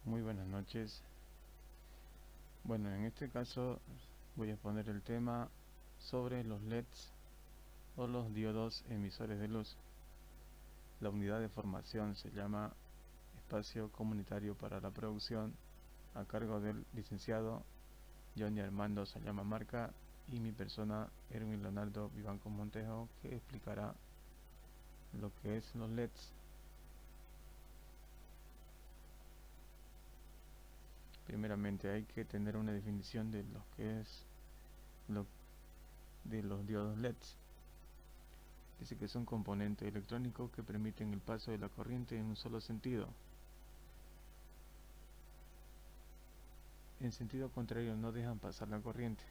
Muy buenas noches. Bueno, en este caso voy a poner el tema sobre los LEDs o los diodos emisores de luz. La unidad de formación se llama Espacio Comunitario para la Producción, a cargo del licenciado Johnny Armando Sayama Marca y mi persona Erwin Leonardo Vivanco Montejo, que explicará lo que es los LEDs. Primeramente hay que tener una definición de lo que es de los diodos LEDs. Dice que son componentes electrónicos que permiten el paso de la corriente en un solo sentido. En sentido contrario no dejan pasar la corriente.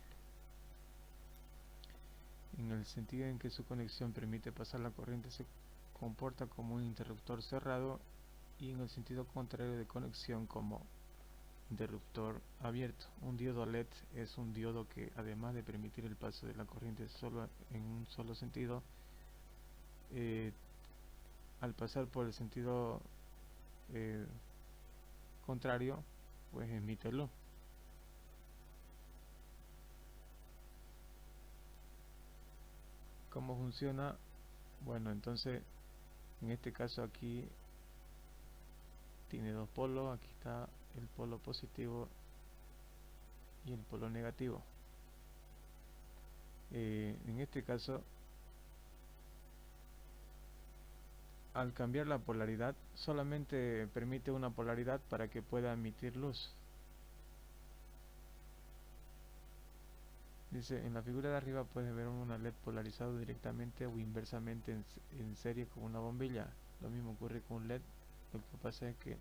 En el sentido en que su conexión permite pasar la corriente se comporta como un interruptor cerrado, y en el sentido contrario de conexión como interruptor abierto. Un diodo LED es un diodo que, además de permitir el paso de la corriente solo en un solo sentido, al pasar por el sentido contrario, pues emite luz. ¿Cómo funciona? Bueno, entonces en este caso aquí tiene dos polos. Aquí está el polo positivo y el polo negativo. En este caso, al cambiar la polaridad, solamente permite una polaridad para que pueda emitir luz. Dice, en la figura de arriba puedes ver una LED polarizado directamente o inversamente en serie con una bombilla. Lo mismo ocurre con un LED. Lo que pasa es que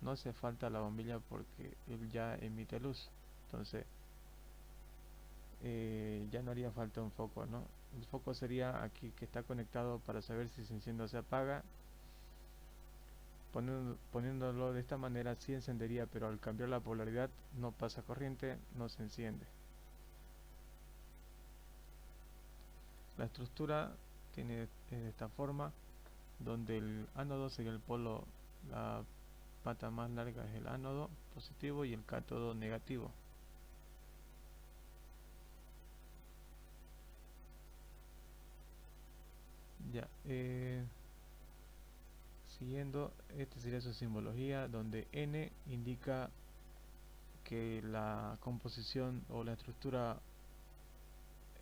no hace falta la bombilla porque él ya emite luz. Entonces ya no haría falta un foco, ¿no? El foco sería aquí, que está conectado para saber si se enciende o se apaga. Poniéndolo de esta manera sí encendería, pero al cambiar la polaridad no pasa corriente, no se enciende. La estructura tiene de esta forma, donde el ánodo sería el polo, la pata más larga es el ánodo positivo y el cátodo negativo. Ya, siguiendo, esta sería su simbología, donde N indica que la composición o la estructura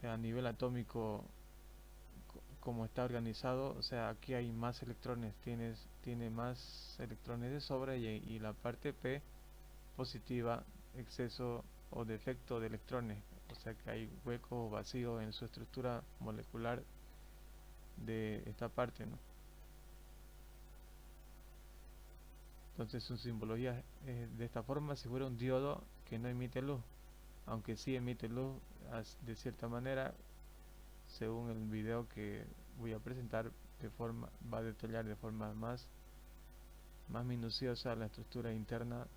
a nivel atómico, como está organizado, o sea, aquí hay más electrones, tiene más electrones de sobra, y la parte P positiva, exceso o defecto de electrones, o sea que hay hueco o vacío en su estructura molecular de esta parte, ¿no? Entonces su simbología de esta forma: si fuera un diodo que no emite luz, aunque sí emite luz de cierta manera, según el video que voy a presentar, va a detallar de forma más minuciosa la estructura interna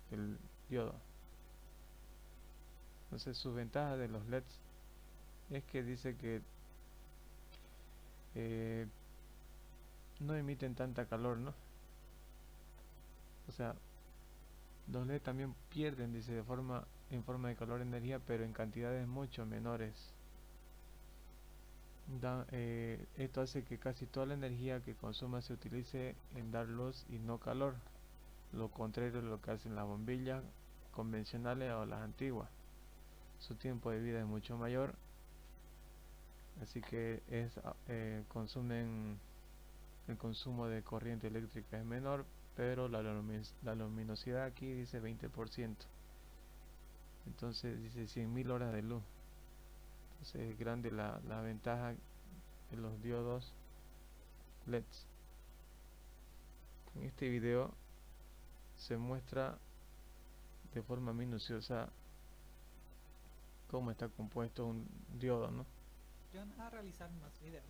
del diodo. Entonces, su ventaja de los LEDs es que dice que eh, no emiten tanta calor, ¿no? O sea, los LED también pierden, dice, en forma de calor, energía, pero en cantidades mucho menores. Esto hace que casi toda la energía que consuma se utilice en dar luz y no calor, lo contrario de lo que hacen las bombillas convencionales o las antiguas. Su tiempo de vida es mucho mayor, así que consumen, el consumo de corriente eléctrica es menor, pero la luminosidad aquí dice 20%. Entonces dice 100.000 horas de luz. Entonces es grande la ventaja de los diodos LEDs. En este video se muestra de forma minuciosa cómo está compuesto un diodo, ¿no? A realizar más videos.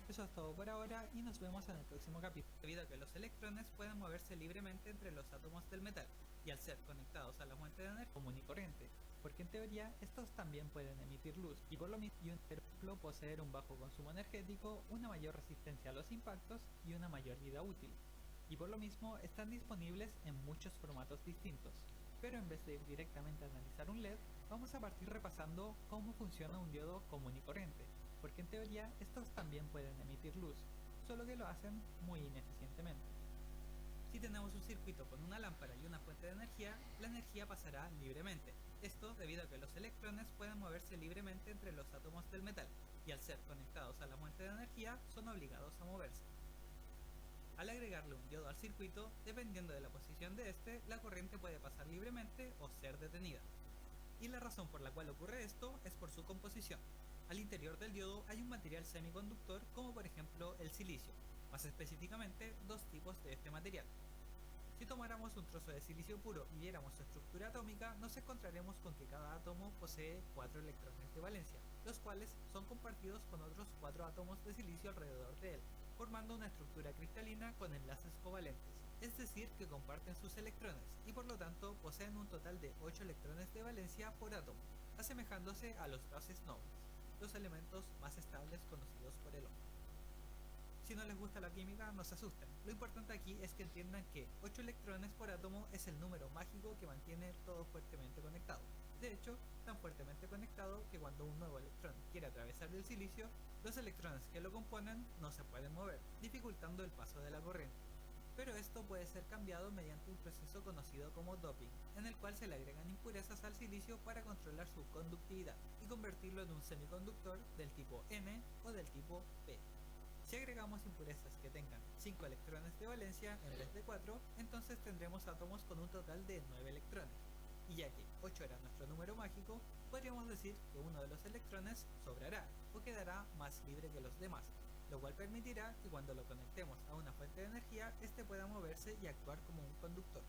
Eso es todo por ahora y nos vemos en el próximo capítulo. Debido a que los electrones pueden moverse libremente entre los átomos del metal y al ser conectados a la fuente de energía común y corriente, porque en teoría estos también pueden emitir luz, y por lo mismo un ejemplo poseer un bajo consumo energético, una mayor resistencia a los impactos y una mayor vida útil. y por lo mismo están disponibles en muchos formatos distintos. Pero en vez de ir directamente a analizar un LED, vamos a partir repasando cómo funciona un diodo común y corriente, porque en teoría estos también pueden emitir luz, solo que lo hacen muy ineficientemente. Si tenemos un circuito con una lámpara y una fuente de energía, la energía pasará libremente. Esto debido a que los electrones pueden moverse libremente entre los átomos del metal, y al ser conectados a la fuente de energía, son obligados a moverse. Al agregarle un diodo al circuito, dependiendo de la posición de este, la corriente puede pasar libremente o ser detenida. Y la razón por la cual ocurre esto es por su composición. Al interior del diodo hay un material semiconductor como por ejemplo el silicio, más específicamente dos tipos de este material. Si tomáramos un trozo de silicio puro y viéramos su estructura atómica, nos encontraremos con que cada átomo posee 4 electrones de valencia, los cuales son compartidos con otros 4 átomos de silicio alrededor de él, formando una estructura cristalina con enlaces covalentes, es decir, que comparten sus electrones y por lo tanto poseen un total de 8 electrones de valencia por átomo, asemejándose a los gases nobles, los elementos más estables conocidos por el hombre. Si no les gusta la química, no se asusten. Lo importante aquí es que entiendan que 8 electrones por átomo es el número mágico que mantiene todo fuertemente conectado. De hecho, tan fuertemente conectado que cuando un nuevo electrón quiere atravesar el silicio, los electrones que lo componen no se pueden mover, dificultando el paso de la corriente. Pero esto puede ser cambiado mediante un proceso conocido como doping, en el cual se le agregan impurezas al silicio para controlar su conductividad y convertirlo en un semiconductor del tipo N o del tipo P. Si agregamos impurezas que tengan 5 electrones de valencia en vez de 4, entonces tendremos átomos con un total de 9 electrones. Y ya que 8 era nuestro número mágico, podríamos decir que uno de los electrones sobrará o quedará más libre que los demás, lo cual permitirá que cuando lo conectemos a una fuente de energía, este pueda moverse y actuar como un conductor.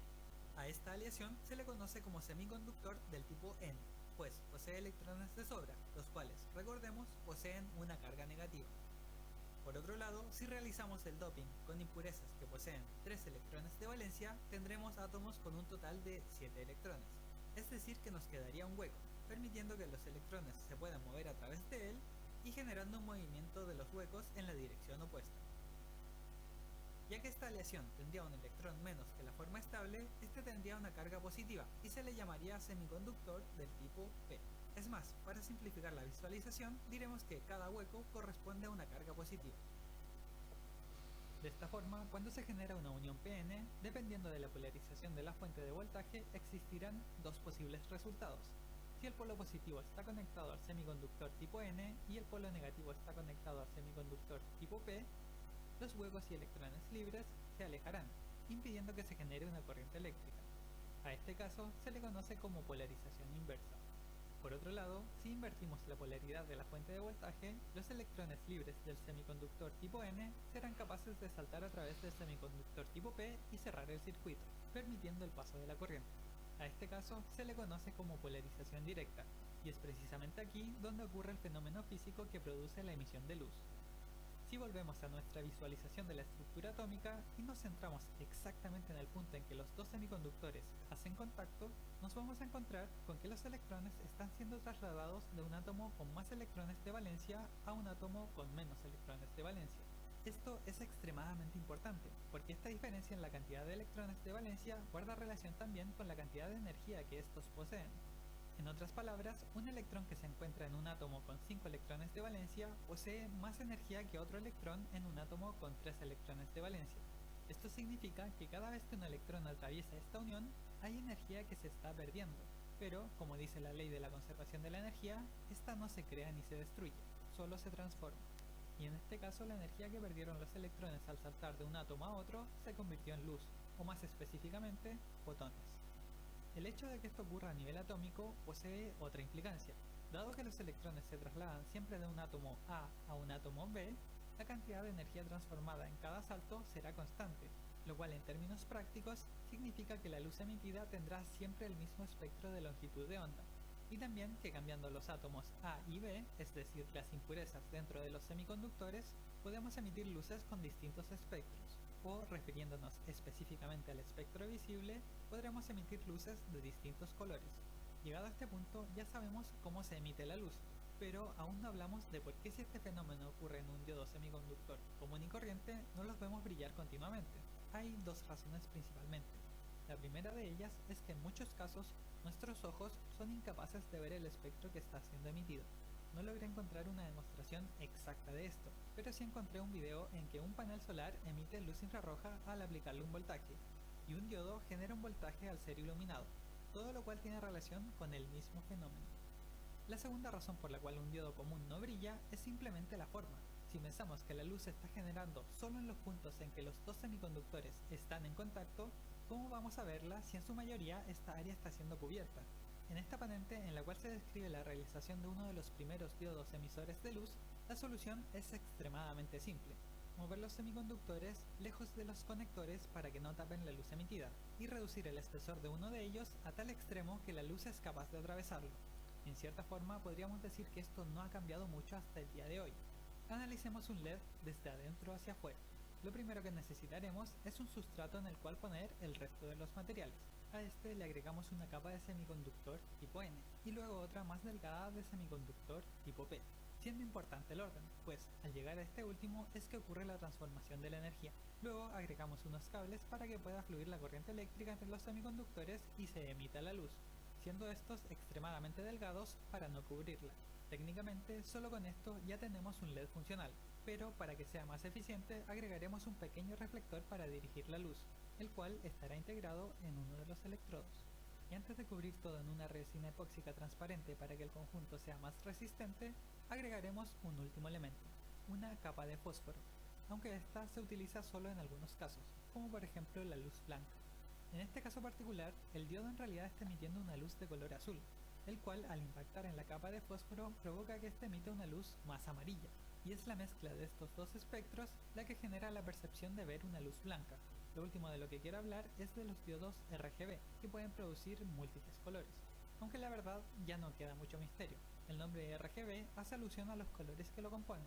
A esta aleación se le conoce como semiconductor del tipo N, pues posee electrones de sobra, los cuales, recordemos, poseen una carga negativa. Por otro lado, si realizamos el doping con impurezas que poseen 3 electrones de valencia, tendremos átomos con un total de 7 electrones, es decir que nos quedaría un hueco, permitiendo que los electrones se puedan mover a través de él y generando un movimiento de los huecos en la dirección opuesta. Ya que esta aleación tendría un electrón menos que la forma estable, este tendría una carga positiva y se le llamaría semiconductor del tipo P. Es más, para simplificar la visualización, diremos que cada hueco corresponde a una carga positiva. De esta forma, cuando se genera una unión PN, dependiendo de la polarización de la fuente de voltaje, existirán dos posibles resultados. Si el polo positivo está conectado al semiconductor tipo N y el polo negativo está conectado al semiconductor tipo P, los huecos y electrones libres se alejarán, impidiendo que se genere una corriente eléctrica. A este caso se le conoce como polarización inversa. Por otro lado, si invertimos la polaridad de la fuente de voltaje, los electrones libres del semiconductor tipo N serán capaces de saltar a través del semiconductor tipo P y cerrar el circuito, permitiendo el paso de la corriente. A este caso se le conoce como polarización directa, y es precisamente aquí donde ocurre el fenómeno físico que produce la emisión de luz. Si volvemos a nuestra visualización de la estructura atómica y nos centramos exactamente en el punto en que los dos semiconductores hacen contacto, nos vamos a encontrar con que los electrones están siendo trasladados de un átomo con más electrones de valencia a un átomo con menos electrones de valencia. Esto es extremadamente importante, porque esta diferencia en la cantidad de electrones de valencia guarda relación también con la cantidad de energía que estos poseen. En otras palabras, un electrón que se encuentra en un átomo con 5 electrones de valencia posee más energía que otro electrón en un átomo con 3 electrones de valencia. Esto significa que cada vez que un electrón atraviesa esta unión, hay energía que se está perdiendo, pero, como dice la ley de la conservación de la energía, esta no se crea ni se destruye, solo se transforma. Y en este caso la energía que perdieron los electrones al saltar de un átomo a otro se convirtió en luz, o más específicamente, fotones. El hecho de que esto ocurra a nivel atómico posee otra implicancia. Dado que los electrones se trasladan siempre de un átomo A a un átomo B, la cantidad de energía transformada en cada salto será constante, lo cual en términos prácticos significa que la luz emitida tendrá siempre el mismo espectro de longitud de onda, y también que cambiando los átomos A y B, es decir, las impurezas dentro de los semiconductores, podemos emitir luces con distintos espectros. O, refiriéndonos específicamente al espectro visible, podremos emitir luces de distintos colores. Llegado a este punto, ya sabemos cómo se emite la luz, pero aún no hablamos de por qué si este fenómeno ocurre en un diodo semiconductor común y corriente, no los vemos brillar continuamente. Hay dos razones principalmente. La primera de ellas es que en muchos casos nuestros ojos son incapaces de ver el espectro que está siendo emitido. No logré encontrar una demostración exacta de esto, pero sí encontré un video en que un panel solar emite luz infrarroja al aplicarle un voltaje, y un diodo genera un voltaje al ser iluminado, todo lo cual tiene relación con el mismo fenómeno. La segunda razón por la cual un diodo común no brilla es simplemente la forma. Si pensamos que la luz se está generando solo en los puntos en que los dos semiconductores están en contacto, ¿cómo vamos a verla si en su mayoría esta área está siendo cubierta? En esta patente, en la cual se describe la realización de uno de los primeros diodos emisores de luz, la solución es extremadamente simple: mover los semiconductores lejos de los conectores para que no tapen la luz emitida, y reducir el espesor de uno de ellos a tal extremo que la luz es capaz de atravesarlo. En cierta forma, podríamos decir que esto no ha cambiado mucho hasta el día de hoy. Analicemos un LED desde adentro hacia afuera. Lo primero que necesitaremos es un sustrato en el cual poner el resto de los materiales. A este le agregamos una capa de semiconductor tipo N y luego otra más delgada de semiconductor tipo P, siendo importante el orden, pues al llegar a este último es que ocurre la transformación de la energía. Luego agregamos unos cables para que pueda fluir la corriente eléctrica entre los semiconductores y se emita la luz, siendo estos extremadamente delgados para no cubrirla. Técnicamente, solo con esto ya tenemos un LED funcional, pero para que sea más eficiente agregaremos un pequeño reflector para dirigir la luz, el cual estará integrado en uno de los electrodos. Y antes de cubrir todo en una resina epóxica transparente para que el conjunto sea más resistente, agregaremos un último elemento, una capa de fósforo, aunque esta se utiliza solo en algunos casos, como por ejemplo la luz blanca. En este caso particular, el diodo en realidad está emitiendo una luz de color azul, el cual al impactar en la capa de fósforo provoca que éste emita una luz más amarilla, y es la mezcla de estos dos espectros la que genera la percepción de ver una luz blanca. Lo último de lo que quiero hablar es de los diodos RGB, que pueden producir múltiples colores, aunque la verdad ya no queda mucho misterio. El nombre RGB hace alusión a los colores que lo componen: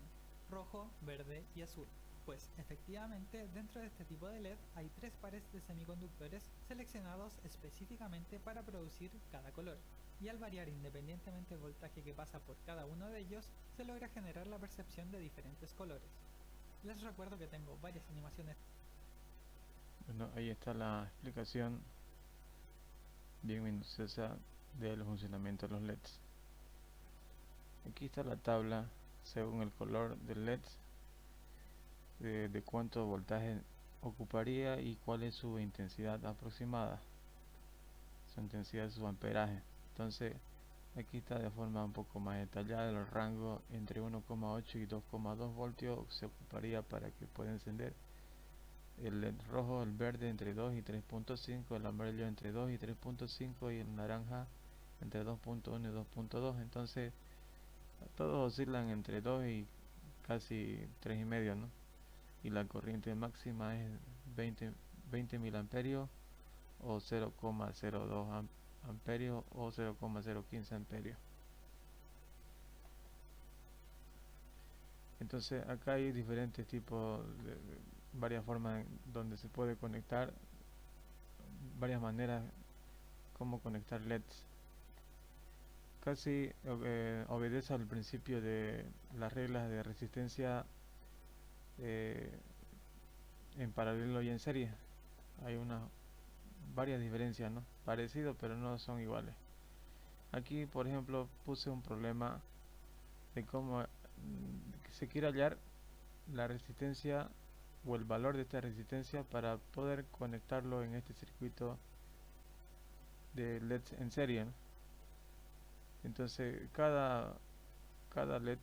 rojo, verde y azul. Pues efectivamente, dentro de este tipo de LED hay tres pares de semiconductores seleccionados específicamente para producir cada color, y al variar independientemente el voltaje que pasa por cada uno de ellos, se logra generar la percepción de diferentes colores. Les recuerdo que tengo varias animaciones. Bueno, ahí está la explicación bien minuciosa del funcionamiento de los LEDs. Aquí está la tabla según el color del LED, de cuánto voltaje ocuparía y cuál es su intensidad aproximada, su intensidad, su amperaje. Entonces aquí está de forma un poco más detallada el rango: entre 1,8 y 2,2 voltios se ocuparía para que pueda encender el LED rojo, el verde entre 2 y 3.5, el amarillo entre 2 y 3.5 y el naranja entre 2.1 y 2.2. Entonces todos oscilan entre 2 y casi 3,5, ¿no? Y la corriente máxima es 20 mil amperios o 0,02 amperios o 0,015 amperios. Entonces acá hay diferentes tipos varias formas donde se puede conectar, varias maneras como conectar LEDs. Casi obedece al principio de las reglas de resistencia eh, en paralelo y en serie. Hay varias diferencias, ¿no? Parecidos, pero no son iguales. Aquí, por ejemplo, puse un problema de cómo se quiere hallar la resistencia o el valor de esta resistencia para poder conectarlo en este circuito de LEDs en serie, ¿no? Entonces cada LED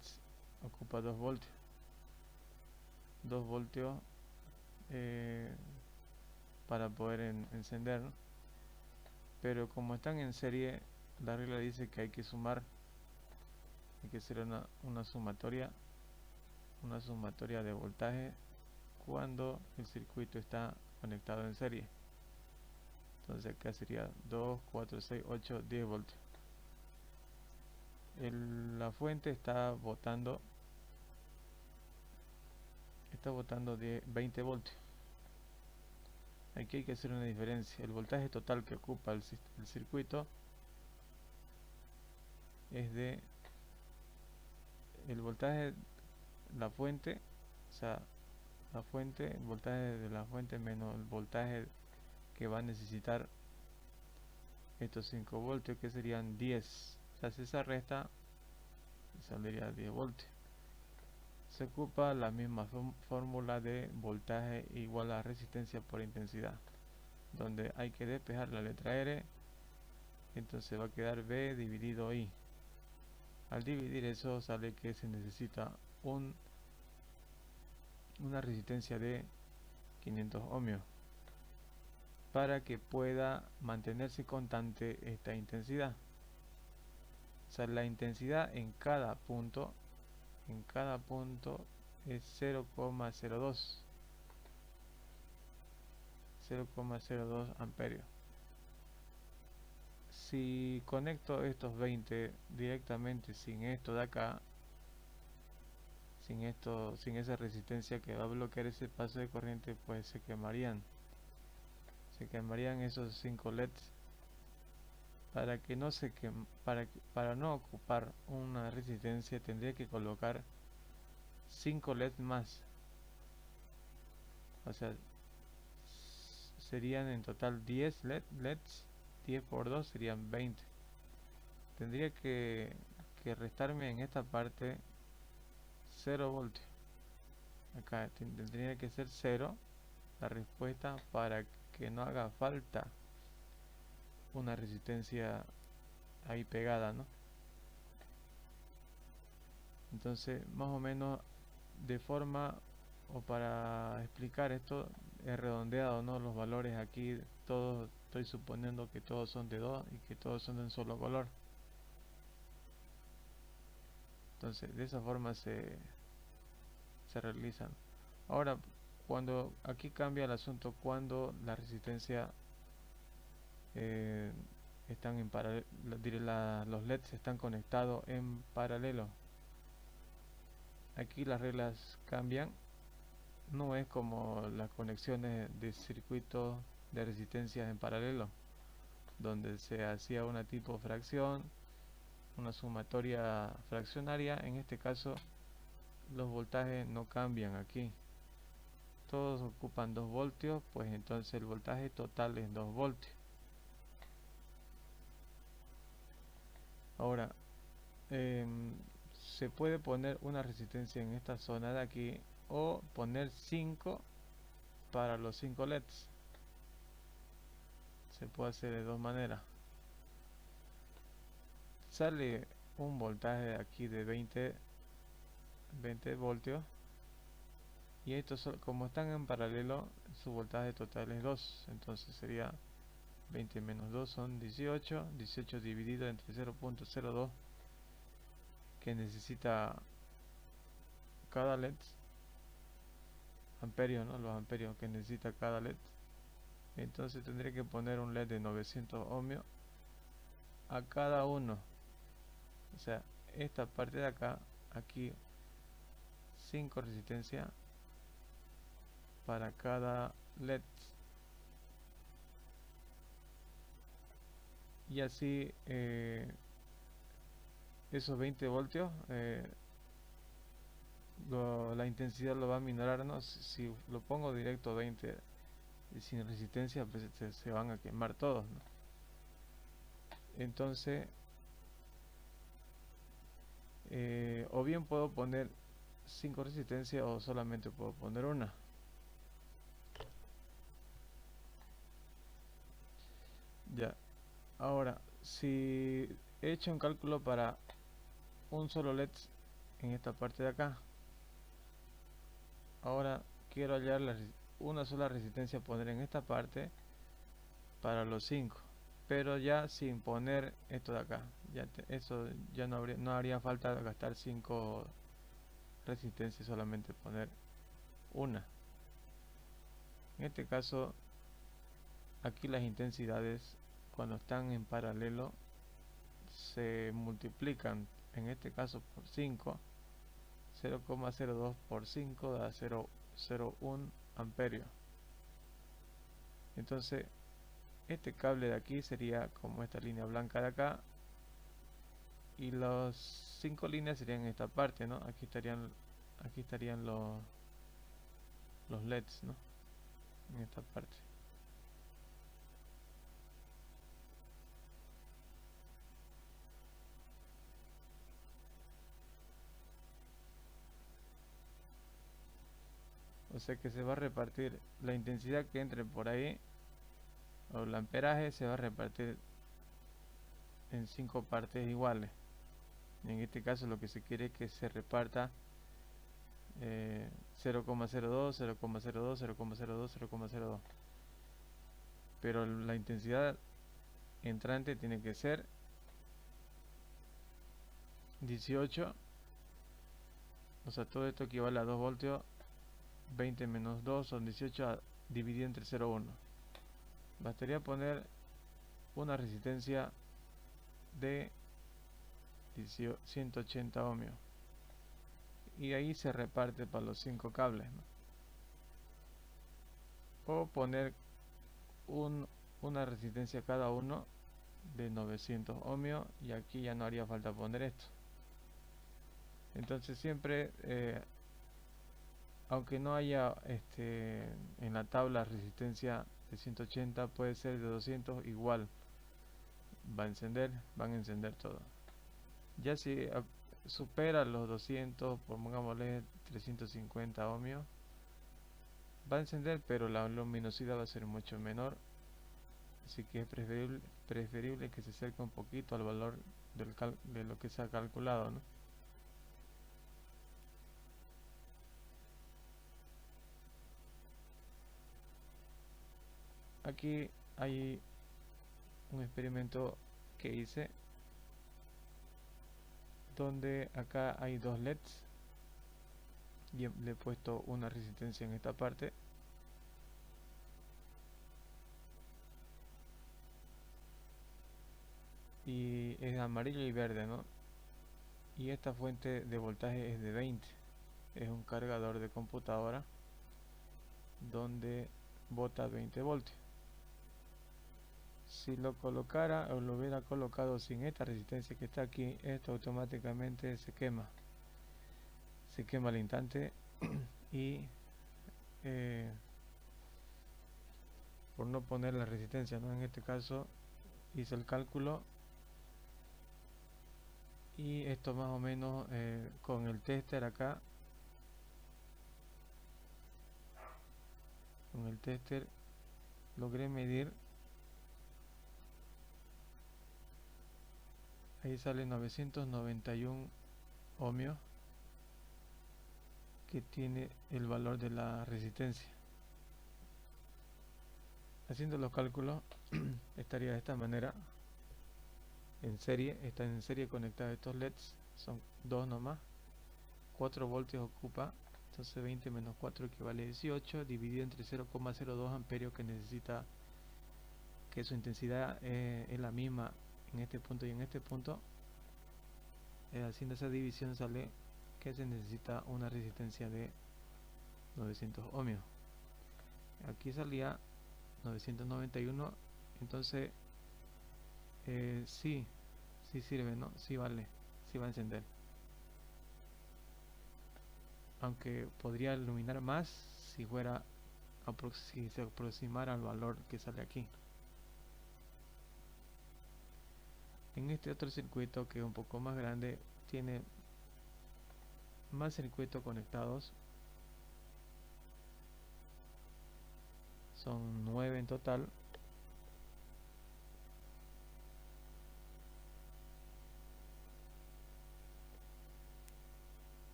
ocupa 2 voltios, 2 voltios eh, para poder encender, ¿no? Pero como están en serie, la regla dice que hay que sumar, hay que hacer una sumatoria de voltaje cuando el circuito está conectado en serie. Entonces acá sería 2, 4, 6, 8, 10 voltios. La fuente está botando 20 voltios. Aquí hay que hacer una diferencia. El voltaje total que ocupa el circuito es de el voltaje, la fuente, o sea, la fuente, el voltaje de la fuente menos el voltaje que va a necesitar estos 5 voltios, que serían 10. O sea, si esa resta saldría 10 voltios. Se ocupa la misma fórmula de voltaje igual a resistencia por intensidad, donde hay que despejar la letra R, entonces va a quedar B dividido I. Al dividir eso sale que se necesita una resistencia de 500 ohmios para que pueda mantenerse constante esta intensidad. O sea, la intensidad en cada punto es 0,02 amperios. Si conecto estos 20 directamente sin esto de acá, sin esa resistencia que va a bloquear ese paso de corriente, pues se quemarían esos 5 LEDs. Para que no se para no ocupar una resistencia, tendría que colocar 5 LEDs más. O sea, serían en total 10 LEDs. 10 por 2 serían 20. Tendría que restarme en esta parte 0 voltios. Acá tendría que ser 0 la respuesta para que no haga falta una resistencia ahí pegada, ¿no? Entonces, más o menos de forma, o para explicar esto, he redondeado, ¿no?, los valores aquí. Todos, estoy suponiendo que todos son de 2 y que todos son de un solo color. Entonces, de esa forma se realizan. Ahora, cuando aquí cambia el asunto, cuando la resistencia están en paralelo, los LEDs están conectados en paralelo. Aquí las reglas cambian. No es como las conexiones de circuitos de resistencias en paralelo, donde se hacía una tipo fracción, una sumatoria fraccionaria. En este caso los voltajes no cambian aquí, todos ocupan 2 voltios, pues entonces el voltaje total es 2 voltios. Ahora, se puede poner una resistencia en esta zona de aquí, o poner 5 para los 5 LEDs. Se puede hacer de dos maneras. Sale un voltaje aquí de 20 voltios, y estos, como están en paralelo, su voltaje total es 2. Entonces sería 20 menos 2 son 18 dividido entre 0,02 que necesita cada LED, amperios, ¿no?, los amperios que necesita cada LED. Entonces tendré que poner un LED de 900 ohmios a cada uno. O sea, esta parte de acá, aquí 5 resistencia para cada LED. Y así esos 20 voltios, la intensidad lo va a minorar, ¿no? Si lo pongo directo 20 y sin resistencia, pues se van a quemar todos, ¿no? Entonces, o bien puedo poner 5 resistencias, o solamente puedo poner una. Ya, ahora, si he hecho un cálculo para un solo LED en esta parte de acá, ahora quiero hallar una sola resistencia, poner en esta parte para los 5, pero ya sin poner esto de acá. Eso ya no haría falta gastar 5 resistencias, solamente poner una. En este caso, aquí las intensidades, cuando están en paralelo, se multiplican, en este caso por 5. 0,02 por 5 da 0,01 amperio. Entonces, este cable de aquí sería como esta línea blanca de acá, y las 5 líneas serían en esta parte, ¿no? Aquí estarían los LEDs, ¿no? En esta parte. O sea que se va a repartir la intensidad que entre por ahí, o el amperaje se va a repartir en 5 partes iguales. En este caso lo que se quiere es que se reparta 0,02, 0,02, 0,02, 0,02. Pero la intensidad entrante tiene que ser 18. O sea, todo esto equivale a 2 voltios. 20 menos 2 son 18 dividido entre 0,1. Bastaría poner una resistencia de 180 ohmios. Y ahí se reparte para los 5 cables, ¿no? O poner una resistencia cada uno de 900 ohmios, y aquí ya no haría falta poner esto. Entonces siempre, aunque no haya en la tabla resistencia de 180, puede ser de 200, igual van a encender todo. Ya si supera los 200, pongámosle 350 ohmios, va a encender, pero la luminosidad va a ser mucho menor, así que es preferible que se acerque un poquito al valor de lo que se ha calculado, ¿no? Aquí hay un experimento que hice donde acá hay dos LEDs y le he puesto una resistencia en esta parte, y es amarillo y verde, ¿no? Y esta fuente de voltaje es de 20, es un cargador de computadora donde bota 20 voltios. Si lo colocara o lo hubiera colocado sin esta resistencia que está aquí, esto automáticamente se quema al instante. Y por no poner la resistencia, ¿no? En este caso hice el cálculo, y esto más o menos con el tester acá, con el tester logré medir, ahí sale 991 ohmios que tiene el valor de la resistencia. Haciendo los cálculos estaría de esta manera. En serie, están en serie conectados estos LEDs, son dos nomás, 4 voltios ocupa, entonces 20 menos 4 equivale a 18, dividido entre 0,02 amperios que necesita, que su intensidad es la misma en este punto y en este punto. Haciendo esa división sale que se necesita una resistencia de 900 ohmios. Aquí salía 991, entonces sí sirve, ¿no? Sí vale, sí va a encender. Aunque podría iluminar más si fuera si se aproximara al valor que sale aquí. En este otro circuito, que es un poco más grande, tiene más circuitos conectados, son 9 en total.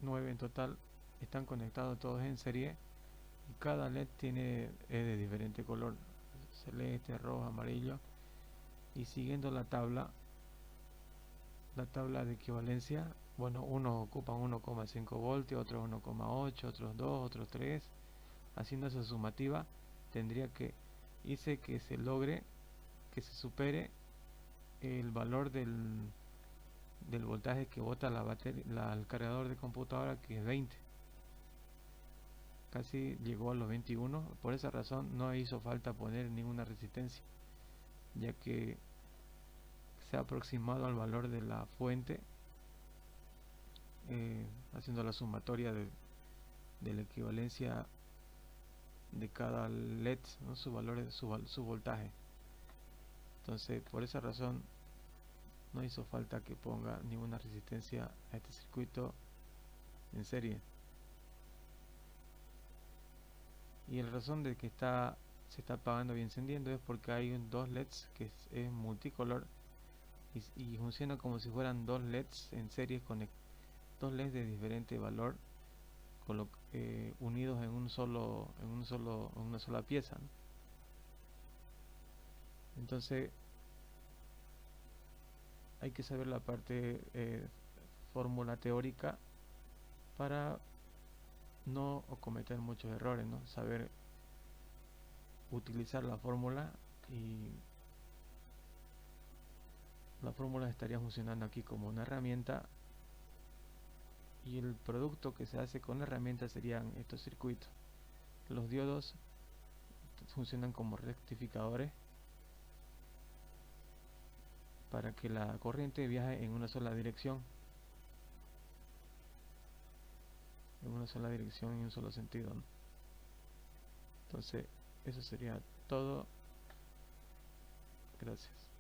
Nueve en total, están conectados todos en serie, y cada LED es de diferente color, celeste, rojo, amarillo. Y siguiendo la tabla de equivalencia, bueno, unos ocupan 1,5 voltios, otros 1,8, otros 2, otros 3. Haciendo esa sumativa, hice que se logre, que se supere el valor del voltaje que bota la batería, el cargador de computadora, que es 20. Casi llegó a los 21. Por esa razón no hizo falta poner ninguna resistencia, ya que se ha aproximado al valor de la fuente haciendo la sumatoria de la equivalencia de cada LED, ¿no? Su valor, su voltaje. Entonces, por esa razón no hizo falta que ponga ninguna resistencia a este circuito en serie. Y la razón de que se está apagando y encendiendo es porque hay dos LEDs que es multicolor y funciona como si fueran dos LEDs en serie, dos LEDs de diferente valor unidos en una sola pieza, ¿no? Entonces hay que saber la parte fórmula teórica para no cometer muchos errores, ¿no? Saber utilizar la fórmula, y la fórmula estaría funcionando aquí como una herramienta, y el producto que se hace con la herramienta serían estos circuitos. Los diodos funcionan como rectificadores para que la corriente viaje en una sola dirección, en un solo sentido, ¿no? Entonces eso sería todo. Gracias.